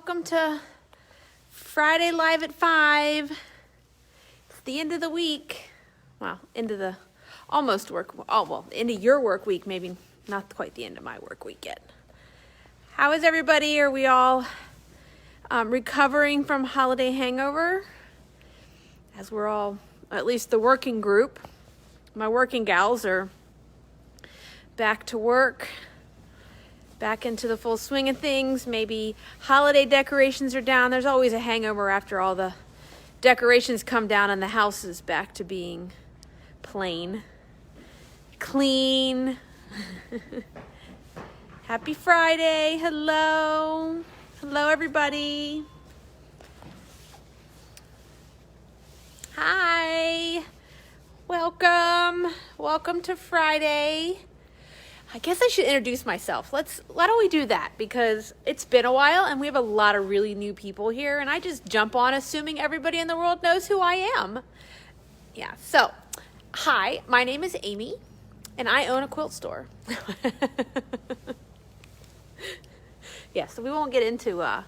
welcome to Friday Live at 5. It's the end of the week. Well, end of the almost work. Oh, well, end of your work week, maybe not quite the end of my work week yet. How is everybody? Are we all recovering from holiday hangover? As we're all, at least the working group, my working gals are back to work, back into the full swing of things. Maybe holiday decorations are down. There's always a hangover after all the decorations come down and the house is back to being plain, clean. Happy Friday. Hello. Hello, everybody. Hi. Welcome. Welcome to Friday. I guess I should introduce myself. Why don't we do that? Because it's been a while and we have a lot of really new people here, and I just jump on assuming everybody in the world knows who I am. Yeah, so hi, my name is Amy and I own a quilt store. Yeah, so we won't get into that.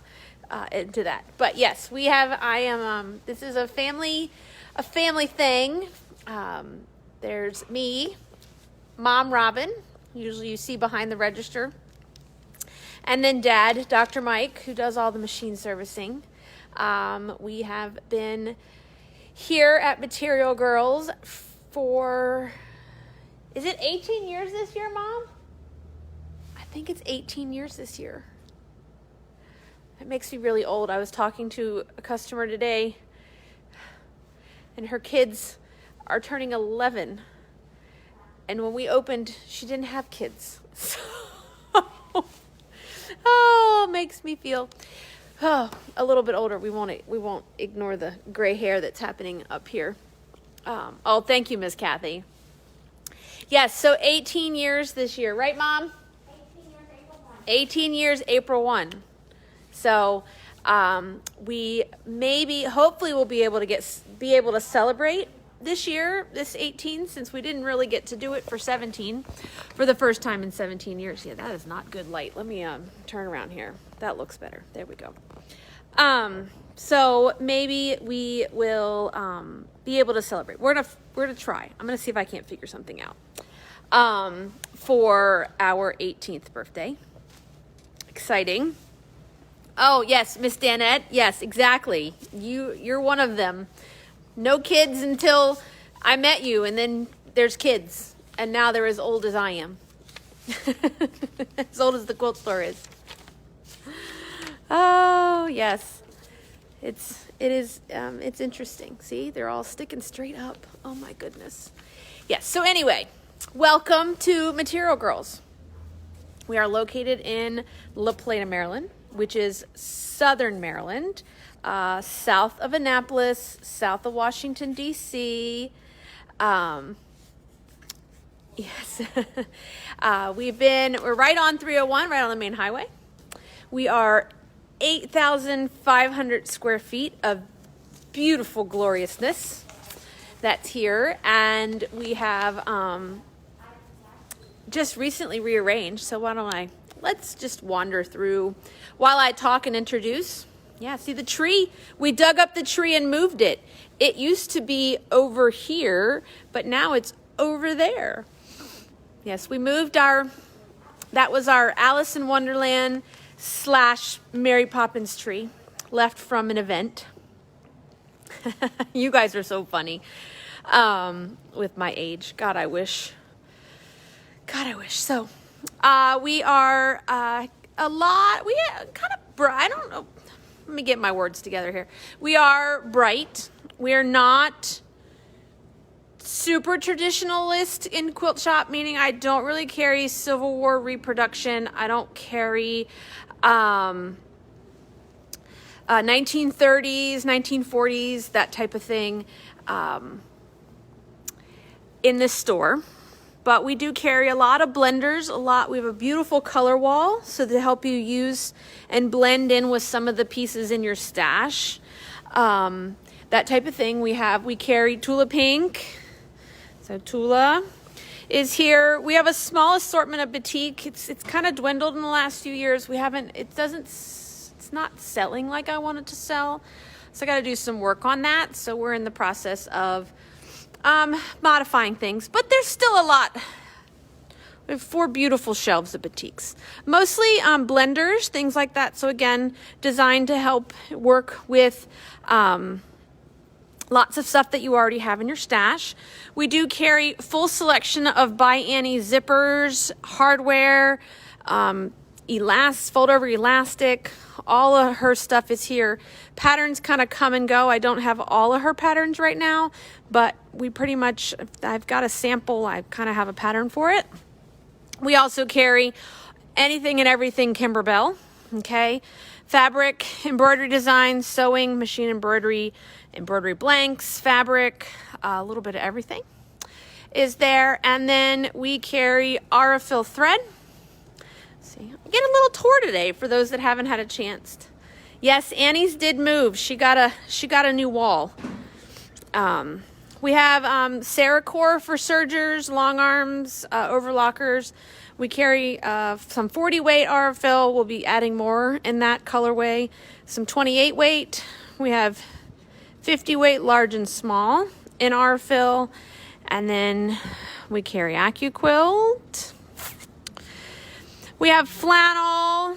But yes, this is a family thing. There's me, Mom Robin, usually you see behind the register, and then Dad, Dr. Mike, who does all the machine servicing. We have been here at Material Girls for, is it 18 years this year, Mom? I think it's 18 years this year. It makes me really old. I was talking to a customer today, and her kids are turning 11. And when we opened, she didn't have kids. So, it makes me feel a little bit older. We won't ignore the gray hair that's happening up here. Thank you, Miss Kathy. Yes, so 18 years this year, right, Mom? 18 years, April 1. So hopefully we'll be able to celebrate this year, this 18, since we didn't really get to do it for 17, for the first time in 17 years. Yeah, that is not good light. Let me turn around here. That looks better. There we go. So maybe we will be able to celebrate. We're gonna try. I'm gonna see if I can't figure something out for our 18th birthday. Exciting. Oh yes, Miss Danette. Yes, exactly. You're one of them. No kids until I met you, and then there's kids, and now they're as old as I am. As old as the quilt store is. Oh yes, it's interesting. See, they're all sticking straight up. Oh my goodness. Yes. So anyway, welcome to Material Girls. We are located in La Plata, Maryland, which is southern Maryland. South of Annapolis, south of Washington, D.C. Yes. We're right on 301, right on the main highway. We are 8,500 square feet of beautiful gloriousness that's here. And we have just recently rearranged. So let's just wander through while I talk and introduce. Yeah, see the tree? We dug up the tree and moved it. It used to be over here, but now it's over there. Yes, we moved that was our Alice in Wonderland / Mary Poppins tree, left from an event. You guys are so funny with my age. God, I wish. So, we are I don't know. Let me get my words together here. We are bright. We are not super traditionalist in quilt shop, meaning I don't really carry Civil War reproduction. I don't carry 1930s, 1940s, that type of thing in this store. But we do carry a lot of blenders, we have a beautiful color wall, so to help you use and blend in with some of the pieces in your stash. That type of thing. We carry Tula Pink. So Tula is here. We have a small assortment of batik. It's kind of dwindled in the last few years. It's It's not selling like I want it to sell. So I got to do some work on that. So we're in the process of modifying things, but there's still a lot. We have 4 beautiful shelves of batiks, mostly blenders, things like that. So again, designed to help work with lots of stuff that you already have in your stash. We do carry full selection of by Annie zippers, hardware, fold over elastic. All of her stuff is here. Patterns kind of come and go. I don't have all of her patterns right now, but we pretty much, I've got a sample. I kind of have a pattern for it. We also carry anything and everything Kimberbell, okay? Fabric, embroidery design, sewing, machine embroidery, embroidery blanks, fabric, a little bit of everything is there. And then we carry Aurifil thread. See, I'm getting a little tour today for those that haven't had a chance. Yes, Annie's did move. She got a new wall. We have Ceracore for sergers, long arms, overlockers. We carry some 40 weight Aurifil. We'll be adding more in that colorway. Some 28 weight. We have 50 weight large and small in Aurifil. And then we carry AccuQuilt. We have flannel.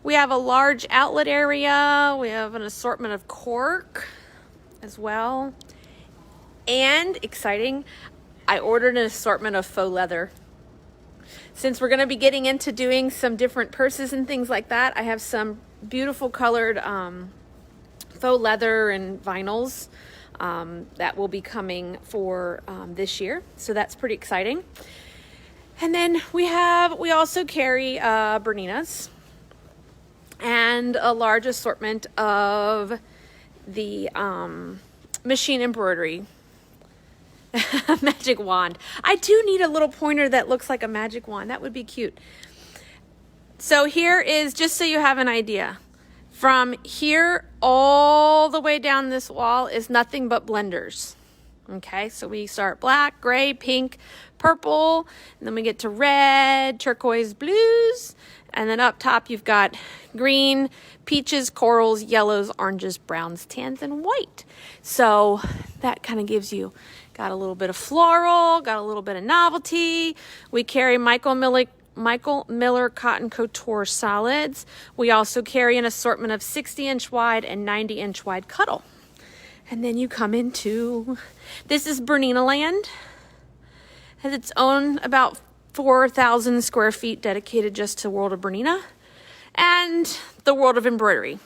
We have a large outlet area. We have an assortment of cork as well. And exciting, I ordered an assortment of faux leather. Since we're going to be getting into doing some different purses and things like that, I have some beautiful colored faux leather and vinyls that will be coming for this year. So that's pretty exciting. And then we also carry Berninas and a large assortment of the machine embroidery. Magic wand. I do need a little pointer that looks like a magic wand. That would be cute. So here is, just so you have an idea, from here all the way down this wall is nothing but blenders. Okay, so we start black, gray, pink, purple, and then we get to red, turquoise, blues, and then up top you've got green, peaches, corals, yellows, oranges, browns, tans, and white. So that kind of gives you, got a little bit of floral, got a little bit of novelty. We carry Michael Miller Cotton Couture solids. We also carry an assortment of 60-inch wide and 90-inch wide cuddle. And then you come into, this is Bernina Land. Has its own about 4,000 square feet dedicated just to World of Bernina and the world of embroidery.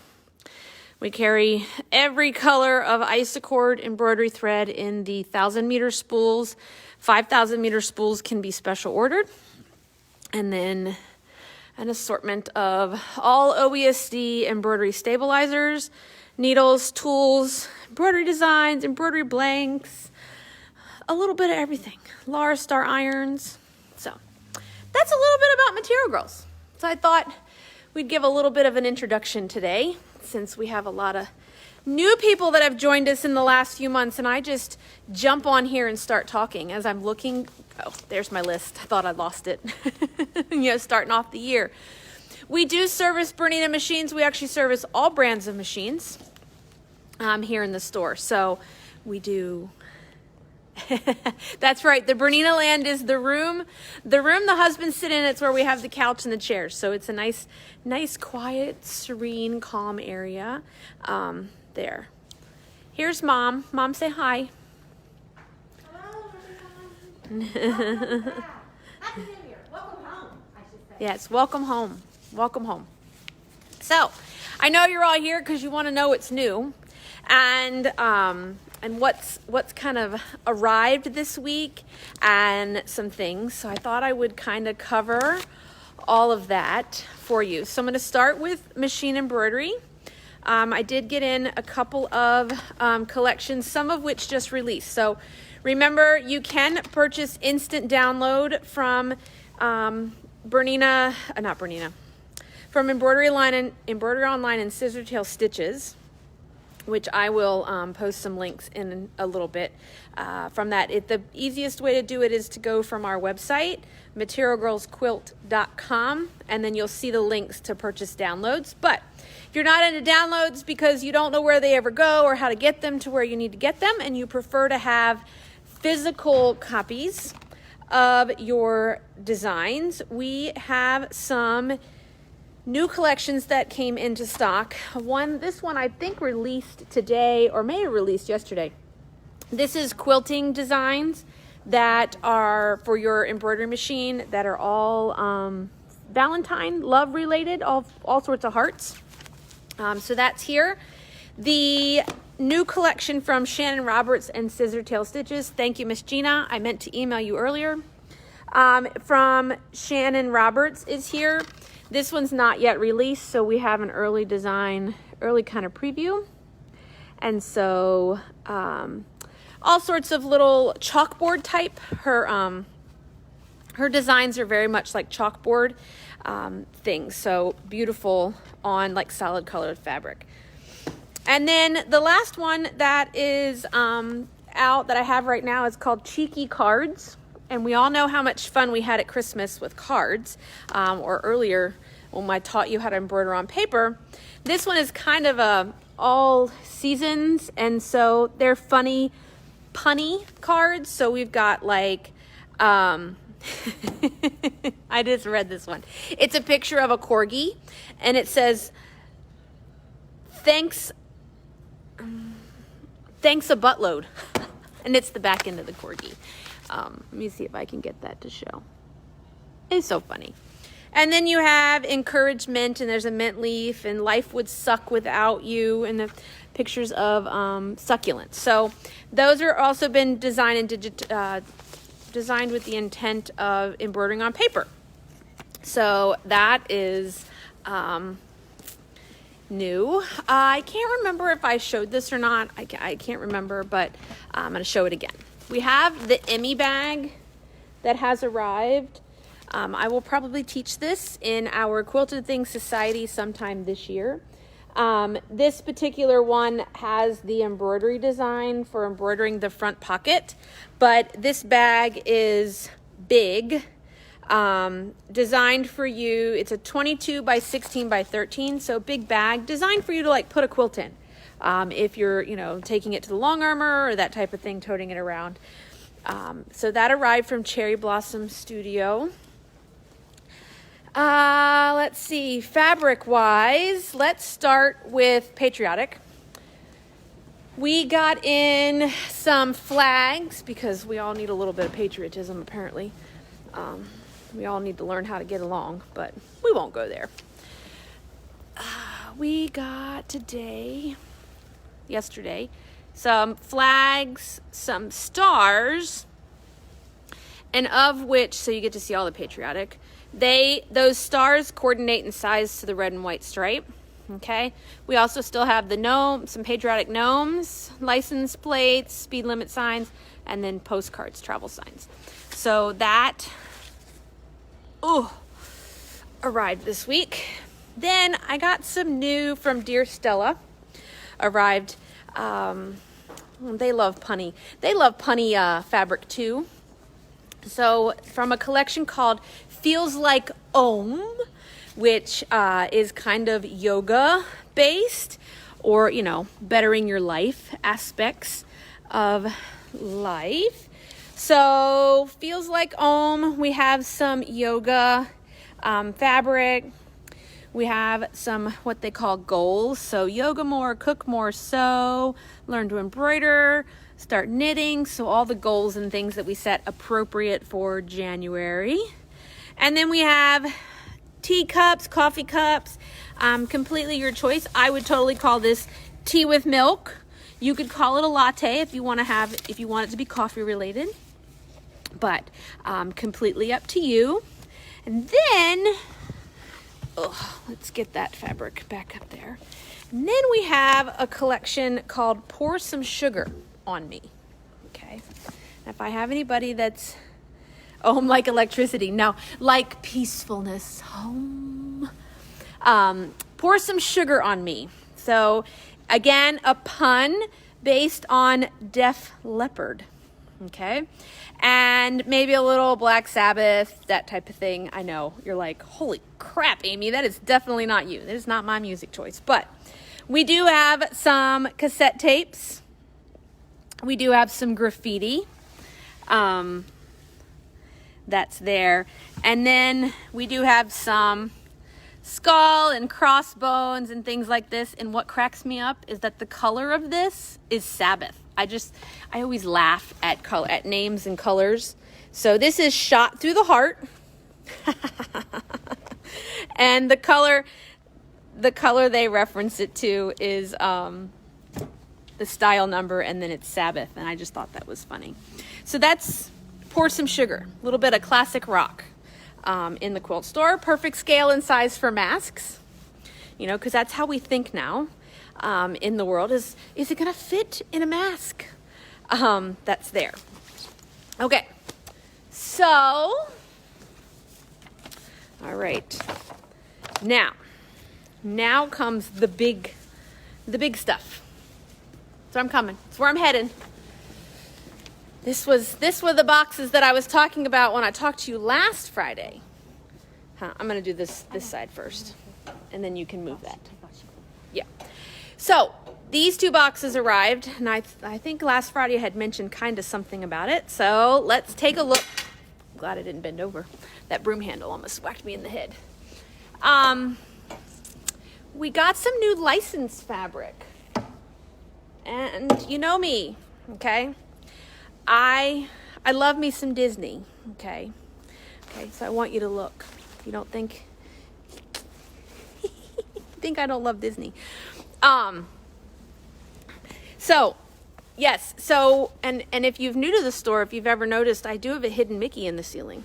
We carry every color of Isacord embroidery thread in the 1,000-meter spools. 5,000-meter spools can be special ordered. And then an assortment of all OESD embroidery stabilizers, needles, tools, embroidery designs, embroidery blanks, a little bit of everything. Lara Star irons. So that's a little bit about Material Girls. So I thought we'd give a little bit of an introduction today, since we have a lot of new people that have joined us in the last few months, and I just jump on here and start talking as I'm looking. Oh, there's my list. I thought I lost it. Starting off the year. We do service Bernina machines. We actually service all brands of machines here in the store. So we do. That's right. The Bernina Land is the room the husbands sit in. It's where we have the couch and the chairs. So it's a nice, quiet, serene, calm area there. Here's Mom. Mom, say hi. Hello, everyone. Happy New Year. Welcome home, I should say. Yes, welcome home. Welcome home. So, I know you're all here because you want to know what's new, and what's kind of arrived this week, and some things. So I thought I would kind of cover all of that for you. So I'm going to start with machine embroidery. I did get in a couple of collections, some of which just released. So remember, you can purchase instant download from from Embroidery Online and Scissortail Stitches. which I will post some links in a little bit from that. The easiest way to do it is to go from our website, materialgirlsquilt.com, and then you'll see the links to purchase downloads. But if you're not into downloads because you don't know where they ever go or how to get them to where you need to get them, and you prefer to have physical copies of your designs, we have some new collections that came into stock. This one I think released today or may have released yesterday. This is quilting designs that are for your embroidery machine that are all Valentine love related, all sorts of hearts. So that's here. The new collection from Shannon Roberts and Scissor Tail Stitches. Thank you, Miss Gina. I meant to email you earlier. From Shannon Roberts is here. This one's not yet released, so we have an early kind of preview. And so all sorts of little chalkboard type. Her designs are very much like chalkboard things, so beautiful on like solid colored fabric. And then the last one that is out that I have right now is called Cheeky Cards. And we all know how much fun we had at Christmas with cards, or earlier when I taught you how to embroider on paper. This one is kind of all seasons, and so they're funny, punny cards. So we've got like, I just read this one. It's a picture of a corgi, and it says, thanks a buttload. And it's the back end of the corgi. Let me see if I can get that to show. It's so funny. And then you have encouragement, and there's a mint leaf, and life would suck without you, and the pictures of succulents. So those are also been designed and designed with the intent of embroidering on paper. So that is new. I can't remember if I showed this or not. I can't remember, but I'm going to show it again. We have the Emmy bag that has arrived. I will probably teach this in our Quilted Things Society sometime this year. This particular one has the embroidery design for embroidering the front pocket, but this bag is big, designed for you. It's a 22 by 16 by 13, so big bag, designed for you to like put a quilt in. If you're, taking it to the long armor or that type of thing, toting it around. So that arrived from Cherry Blossom Studio. Let's see, fabric-wise, let's start with Patriotic. We got in some flags because we all need a little bit of patriotism, apparently. We all need to learn how to get along, but we won't go there. We got yesterday, some flags, some stars, and of which, so you get to see all the Patriotic, those stars coordinate in size to the red and white stripe. Okay, we also still have the some Patriotic gnomes, license plates, speed limit signs, and then postcards, travel signs. So that arrived this week. Then I got some new from Dear Stella. Arrived. They love punny. They love punny fabric too. So from a collection called Feels Like Om, which is kind of yoga based, or bettering your life aspects of life. So Feels Like Om. We have some yoga fabric. We have some what they call goals. So yoga more, cook more, sew, learn to embroider, start knitting. So all the goals and things that we set appropriate for January. And then we have teacups, coffee cups, completely your choice. I would totally call this tea with milk. You could call it a latte if you want it to be coffee related, but completely up to you. And then, let's get that fabric back up there. And then we have a collection called Pour Some Sugar on Me. Okay. And if I have anybody that's like electricity, no, like peacefulness, home. Pour Some Sugar on Me. So Again, a pun based on Def Leppard. Okay. And maybe a little Black Sabbath, that type of thing. I know you're like, holy crap, Amy, that is definitely not you. That is not my music choice. But we do have some cassette tapes. We do have some graffiti. That's there. And then we do have some skull and crossbones and things like this. And what cracks me up is that the color of this is Sabbath. I always laugh at names and colors. So this is Shot Through the Heart. And the color they reference it to is the style number, and then it's Sabbath. And I just thought that was funny. So that's Pour Some Sugar, a little bit of classic rock in the quilt store. Perfect scale and size for masks, because that's how we think now in the world is it going to fit in a mask? That's there. Okay, so, all right. Now comes the big stuff. So I'm coming. It's where I'm headed. This were the boxes that I was talking about when I talked to you last Friday. I'm going to do this side first, and then you can move that. Yeah. So these 2 boxes arrived, and I think last Friday I had mentioned kind of something about it. So let's take a look. I'm glad I didn't bend over. That broom handle almost whacked me in the head. We got some new licensed fabric. And you know me, okay? I love me some Disney, okay? Okay, so I want you to look. You don't think I don't love Disney. So, yes, and if you're new to the store, if you've ever noticed, I do have a hidden Mickey in the ceiling.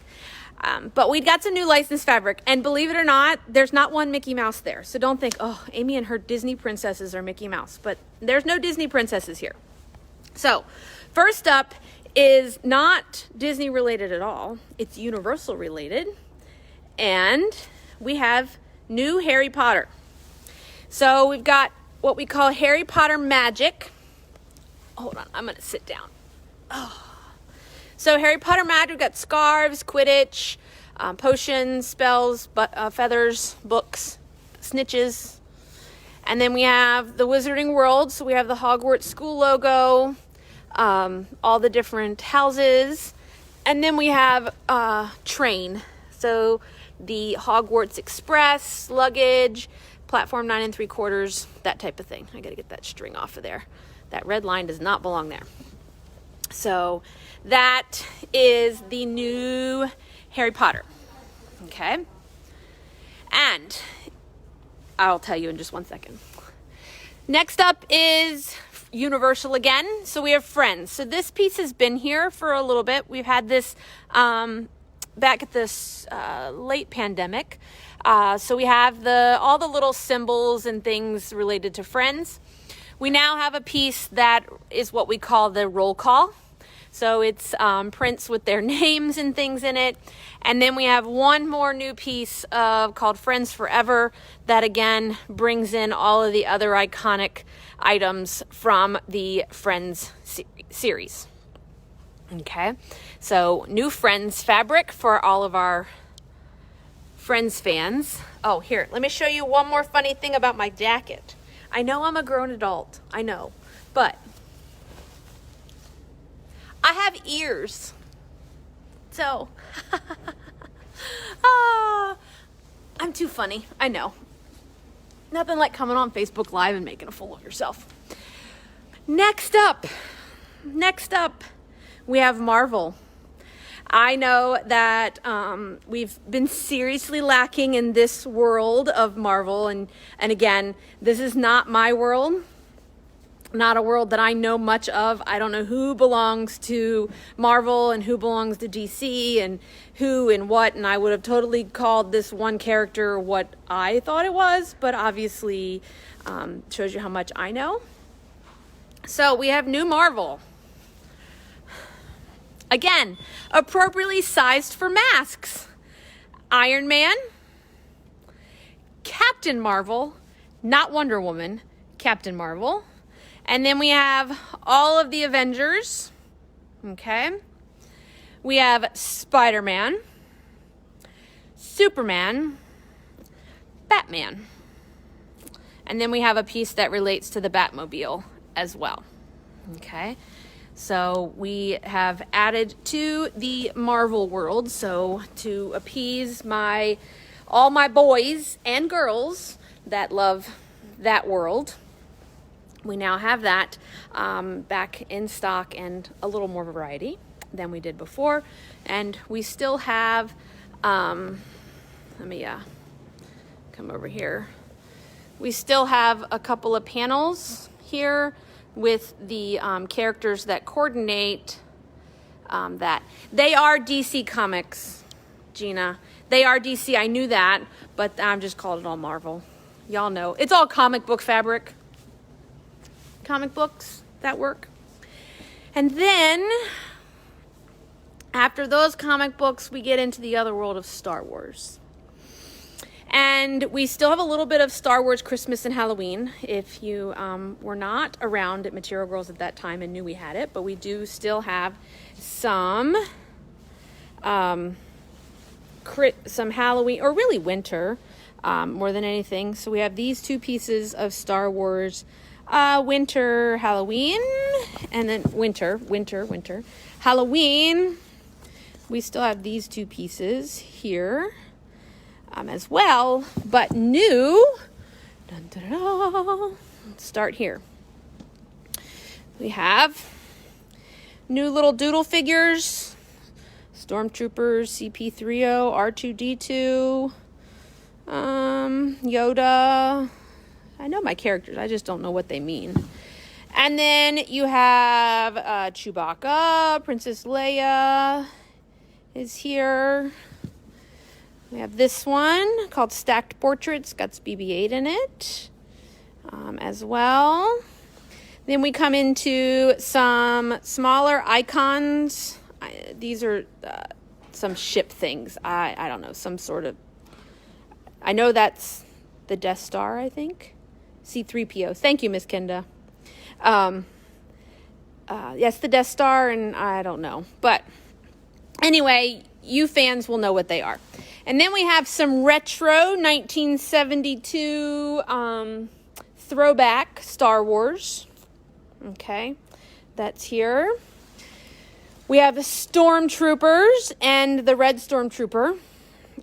But we got some new licensed fabric, and believe it or not, there's not one Mickey Mouse there. So don't think, oh, Amy and her Disney princesses are Mickey Mouse. But there's no Disney princesses here. So first up is not Disney related at all. It's Universal related. And we have new Harry Potter. So we've got what we call Harry Potter Magic. Hold on, I'm going to sit down. Oh. So Harry Potter Magic, we've got scarves, Quidditch, potions, spells, feathers, books, snitches. And then we have the Wizarding World. So we have the Hogwarts school logo, all the different houses. And then we have train. So the Hogwarts Express, luggage, platform 9 3/4, that type of thing. I got to get that string off of there. That red line does not belong there. So that is the new Harry Potter. Okay. And I'll tell you in just one second. Next up is Universal again. So we have Friends. So this piece has been here for a little bit. We've had this back at this late pandemic. So we have all the little symbols and things related to Friends. We now have a piece that is what we call the roll call. So it's prints with their names and things in it. And then we have one more new piece called Friends Forever that again brings in all of the other iconic items from the Friends series. Okay, so new Friends fabric for all of our Friends fans. Oh, here, let me show you one more funny thing about my jacket. I know I'm a grown adult, I know, but I have ears. So, I'm too funny, I know. Nothing like coming on Facebook Live and making a fool of yourself. Next up, we have Marvel. I know that we've been seriously lacking in this world of Marvel. And again, this is not my world. Not a world that I know much of. I don't know who belongs to Marvel and who belongs to DC and who and what. And I would have totally called this one character what I thought it was. But obviously shows you how much I know. So we have new Marvel. Again, appropriately sized for masks. Iron Man, Captain Marvel, not Wonder Woman, Captain Marvel. And then we have all of the Avengers. Okay. We have Spider-Man, Superman, Batman. And then we have a piece that relates to the Batmobile as well. Okay. So we have added to the Marvel world. So to appease all my boys and girls that love that world, we now have that back in stock and a little more variety than we did before. And we still have, let me come over here. We still have a couple of panels here with the characters that coordinate that. They are DC Comics, Gina. They are DC. I knew that, but I'm just called it all Marvel. Y'all know. It's all comic book fabric. Comic books that work. And then, after those comic books, we get into the other world of Star Wars. And we still have a little bit of Star Wars Christmas and Halloween if you were not around at Material Girls at that time and knew we had it. But we do still have some Halloween, or really winter more than anything. So we have these two pieces of Star Wars winter, Halloween, and then winter, Halloween. We still have these two pieces here. As well, but new, dun, dun, dun, let's start here. We have new little doodle figures, Stormtroopers, CP3O, R2D2, Yoda. I know my characters, I just don't know what they mean. And then you have Chewbacca, Princess Leia is here. We have this one called Stacked Portraits, got BB-8 in it as well. Then we come into some smaller icons. These are some ship things. I don't know, some sort of... I know that's the Death Star, I think. C-3PO. Thank you, Miss Kenda. Yes, the Death Star, and I don't know. But anyway, you fans will know what they are. And then we have some retro 1972 throwback Star Wars. Okay, that's here. We have the Stormtroopers, and the Red Stormtrooper,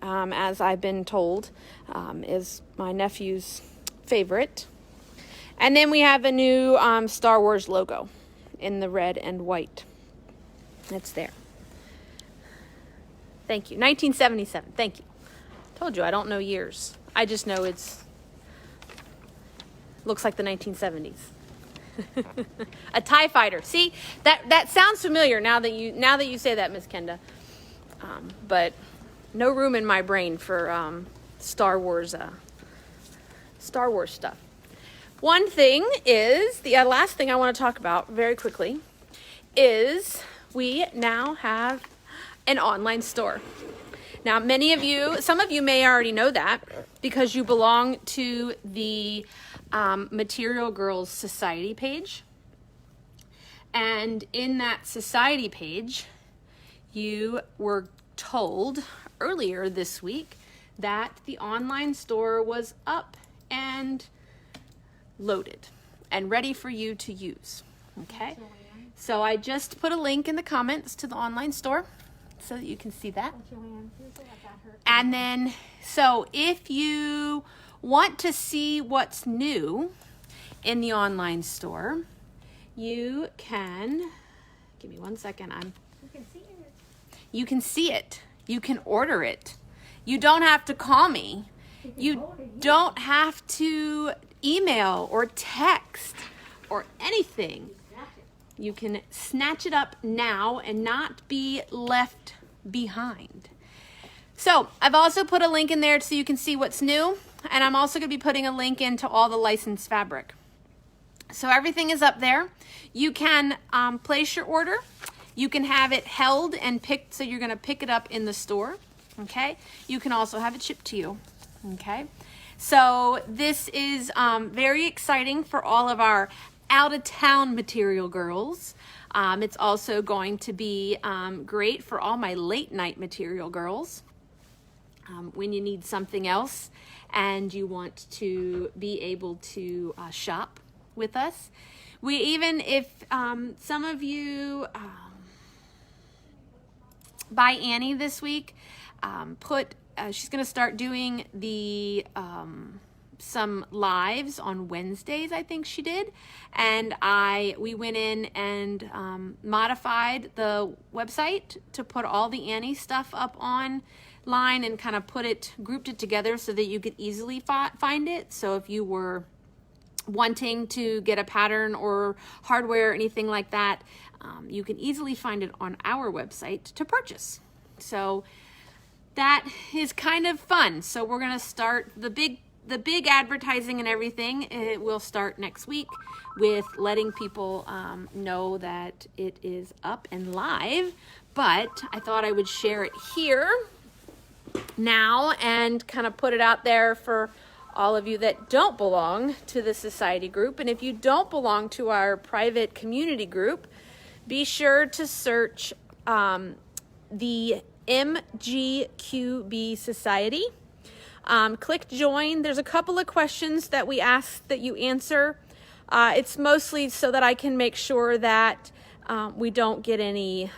as I've been told, is my nephew's favorite. And then we have a new Star Wars logo in the red and white. It's there. Thank you. 1977. Thank you. Told you I don't know years. I just know looks like the 1970s. A TIE fighter. See, that sounds familiar now that you say that, Miss Kenda. But no room in my brain for Star Wars stuff. One thing is, the last thing I want to talk about very quickly is we now have an online store. Now, some of you may already know that because you belong to the Material Girls Society page. And in that society page, you were told earlier this week that the online store was up and loaded and ready for you to use. Okay? So I just put a link in the comments to the online store so that you can see that. And then, so if you want to see what's new in the online store, you can, give me 1 second, you can see it. You can order it. You don't have to call me. You don't have to email or text or anything. You can snatch it up now and not be left behind. So I've also put a link in there so you can see what's new. And I'm also going to be putting a link into all the licensed fabric. So everything is up there. You can place your order. You can have it held and picked, so you're going to pick it up in the store. Okay. You can also have it shipped to you. Okay. So this is very exciting for all of our out-of-town material girls. It's also going to be great for all my late-night material girls. When you need something else and you want to be able to shop with us. We even, if some of you buy Annie this week, she's going to start doing the some lives on Wednesdays, I think she did, and we went in and modified the website to put all the Annie stuff up online and kind of grouped it together so that you could easily find it. So if you were wanting to get a pattern or hardware or anything like that, you can easily find it on our website to purchase. So that is kind of fun. So we're going to start the big advertising and everything. It will start next week with letting people know that it is up and live. But I thought I would share it here now and kind of put it out there for all of you that don't belong to the society group. And if you don't belong to our private community group, be sure to search the MGQB Society. Click join. There's a couple of questions that we ask that you answer. It's mostly so that I can make sure that we don't get any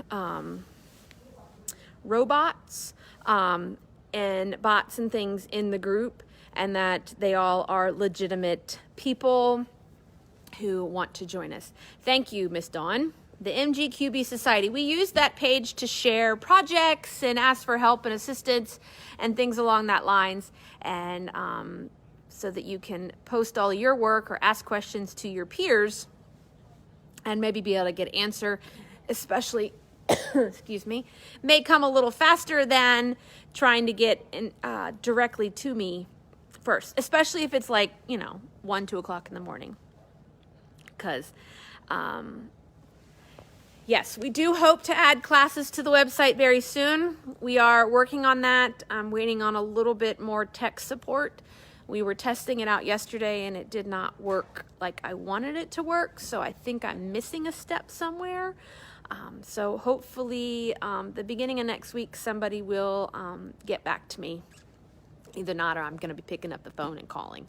robots and bots and things in the group, and that they all are legitimate people who want to join us. Thank you, Miss Dawn. The MGQB Society. We use that page to share projects and ask for help and assistance and things along that lines, and so that you can post all your work or ask questions to your peers and maybe be able to get an answer, especially excuse me, may come a little faster than trying to get directly to me first, especially if it's like, 1, 2 o'clock in the morning. Because, yes, we do hope to add classes to the website very soon. We are working on that. I'm waiting on a little bit more tech support. We were testing it out yesterday and it did not work like I wanted it to work. So I think I'm missing a step somewhere. So hopefully the beginning of next week, somebody will get back to me. Either not, or I'm going to be picking up the phone and calling.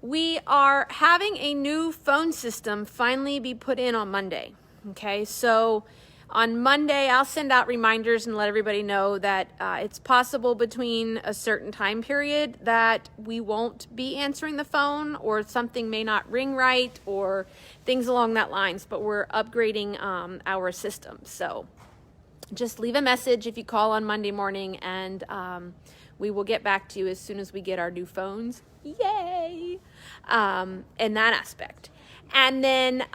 We are having a new phone system finally be put in on Monday. Okay, so on Monday, I'll send out reminders and let everybody know that it's possible between a certain time period that we won't be answering the phone, or something may not ring right, or things along that lines, but we're upgrading our system. So just leave a message if you call on Monday morning, and we will get back to you as soon as we get our new phones. Yay! In that aspect. And then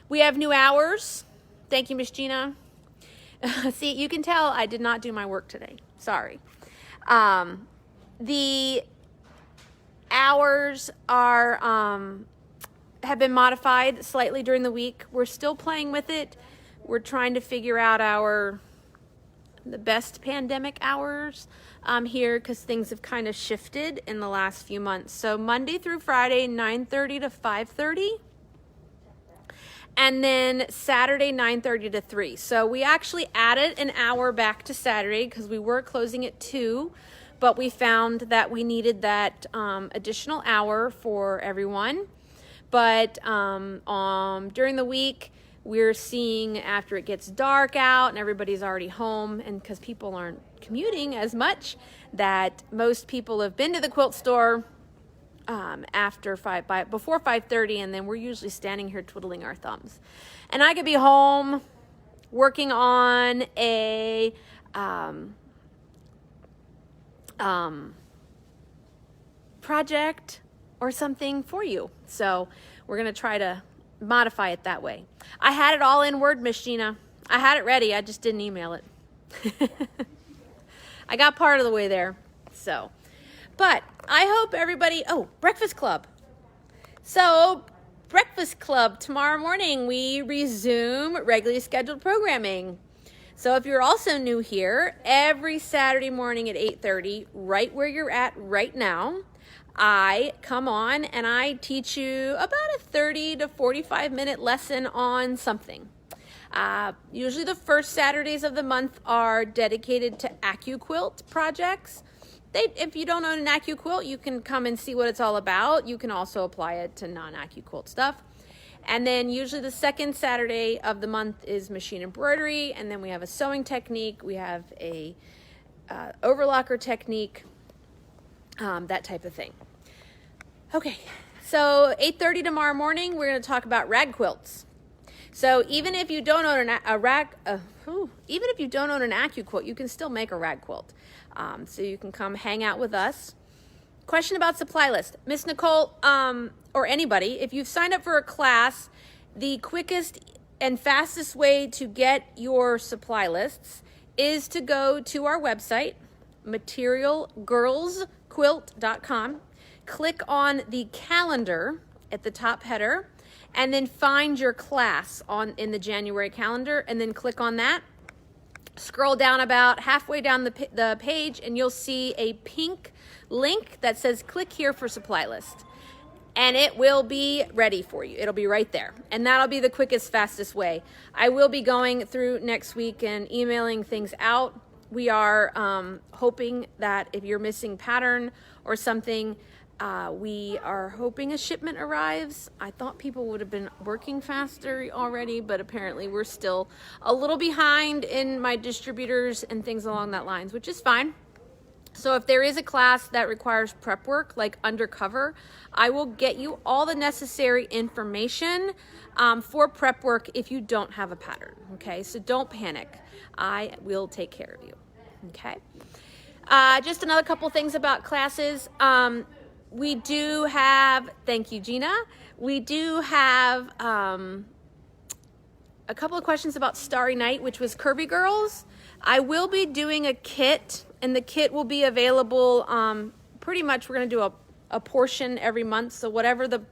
we have new hours. Thank you, Miss Gina. See, you can tell I did not do my work today. Sorry. The hours have been modified slightly during the week. We're still playing with it. We're trying to figure out the best pandemic hours here, because things have kind of shifted in the last few months. So Monday through Friday, 9:30 to 5:30. And then Saturday, 9:30 to 3. So we actually added an hour back to Saturday because we were closing at 2, but we found that we needed that additional hour for everyone. But during the week, we're seeing after it gets dark out and everybody's already home, and because people aren't commuting as much, that most people have been to the quilt store before 5:30, and then we're usually standing here twiddling our thumbs. And I could be home working on a project or something for you. So we're going to try to modify it that way. I had it all in Word, Miss Gina. I had it ready. I just didn't email it. I got part of the way there. So, but I hope everybody, Breakfast Club. So, Breakfast Club, tomorrow morning we resume regularly scheduled programming. So if you're also new here, every Saturday morning at 8:30, right where you're at right now, I come on and I teach you about a 30 to 45 minute lesson on something. Usually the first Saturdays of the month are dedicated to AccuQuilt projects. If you don't own an AccuQuilt, you can come and see what it's all about. You can also apply it to non-AccuQuilt stuff. And then usually the second Saturday of the month is machine embroidery, and then we have a sewing technique, we have a overlocker technique, that type of thing. Okay, so 8:30 tomorrow morning, we're going to talk about rag quilts. So even if you don't own an AccuQuilt, you can still make a rag quilt. So you can come hang out with us. Question about supply list. Miss Nicole, or anybody, if you've signed up for a class, the quickest and fastest way to get your supply lists is to go to our website, materialgirlsquilt.com, click on the calendar at the top header, and then find your class in the January calendar, and then click on that. Scroll down about halfway down the page, and you'll see a pink link that says click here for supply list, and it will be ready for you. It'll be right there, and that'll be the quickest, fastest way. I will be going through next week and emailing things out. We are hoping that if you're missing pattern or something, we are hoping a shipment arrives. I thought people would have been working faster already, but apparently we're still a little behind in my distributors and things along that lines, which is fine. So if there is a class that requires prep work, like undercover, I will get you all the necessary information for prep work if you don't have a pattern, okay? So don't panic. I will take care of you, okay? Just another couple things about classes. We do have, thank you, Gina. We do have a couple of questions about Starry Night, which was Curvy Girls. I will be doing a kit, and the kit will be available pretty much. We're going to do a portion every month. So whatever the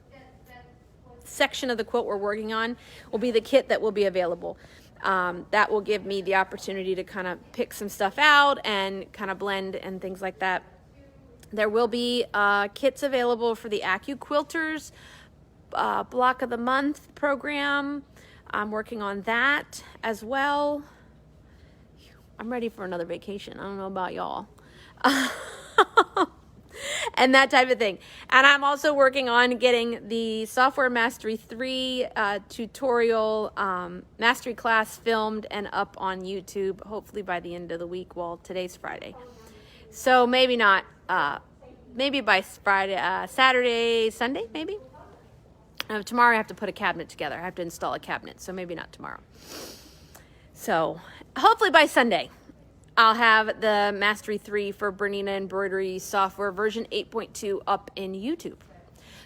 section of the quilt we're working on will be the kit that will be available. That will give me the opportunity to kind of pick some stuff out and kind of blend and things like that. There will be kits available for the AccuQuilters Block of the Month program. I'm working on that as well. I'm ready for another vacation. I don't know about y'all. And that type of thing. And I'm also working on getting the Software Mastery 3 tutorial mastery class filmed and up on YouTube, hopefully by the end of the week. Well, today's Friday. So maybe not, maybe by Friday, Saturday, Sunday, maybe. Tomorrow I have to put a cabinet together. I have to install a cabinet, so maybe not tomorrow. So hopefully by Sunday, I'll have the Mastery 3 for Bernina Embroidery Software version 8.2 up in YouTube.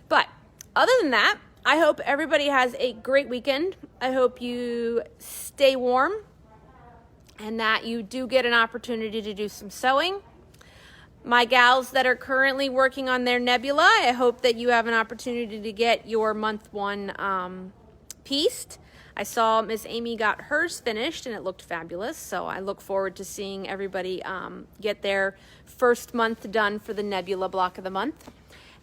But other than that, I hope everybody has a great weekend. I hope you stay warm and that you do get an opportunity to do some sewing. My gals that are currently working on their nebula, I hope that you have an opportunity to get your month one pieced. I saw Miss Amy got hers finished and it looked fabulous. So I look forward to seeing everybody get their first month done for the nebula block of the month.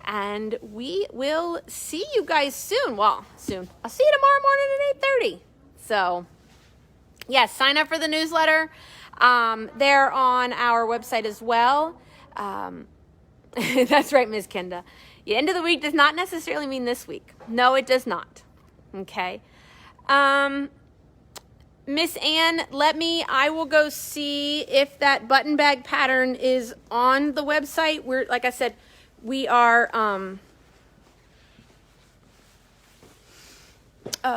And we will see you guys soon. Well, soon. I'll see you tomorrow morning at 8:30. So yes, sign up for the newsletter. They're on our website as well. That's right, Ms. Kenda. The end of the week does not necessarily mean this week. No, it does not. Okay. Miss Ann, I will go see if that button bag pattern is on the website. Like I said, we are,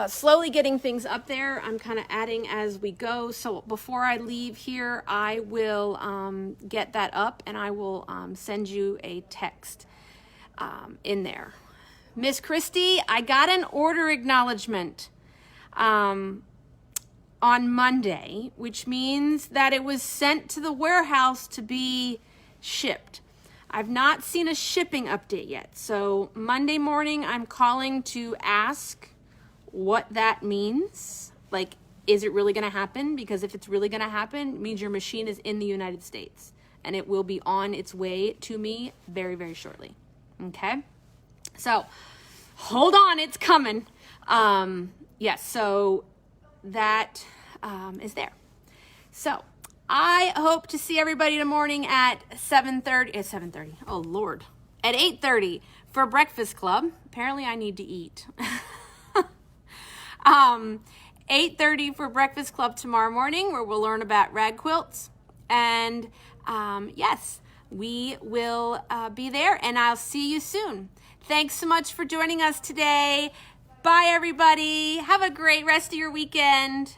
slowly getting things up there. I'm kind of adding as we go. So before I leave here, I will get that up and I will send you a text in there. Miss Christie, I got an order acknowledgement on Monday, which means that it was sent to the warehouse to be shipped. I've not seen a shipping update yet. So Monday morning, I'm calling to ask what that means. Like, is it really going to happen? Because if it's really going to happen, it means your machine is in the United States and it will be on its way to me very, very shortly. Okay? So hold on, it's coming. Yes, so that is there. So I hope to see everybody in the morning at 7:30. At 7:30. Oh, Lord. At 8:30 for Breakfast Club. Apparently I need to eat. 8:30 for Breakfast Club tomorrow morning, where we'll learn about rag quilts. And yes, we will be there, and I'll see you soon. Thanks so much for joining us today. Bye, everybody. Have a great rest of your weekend.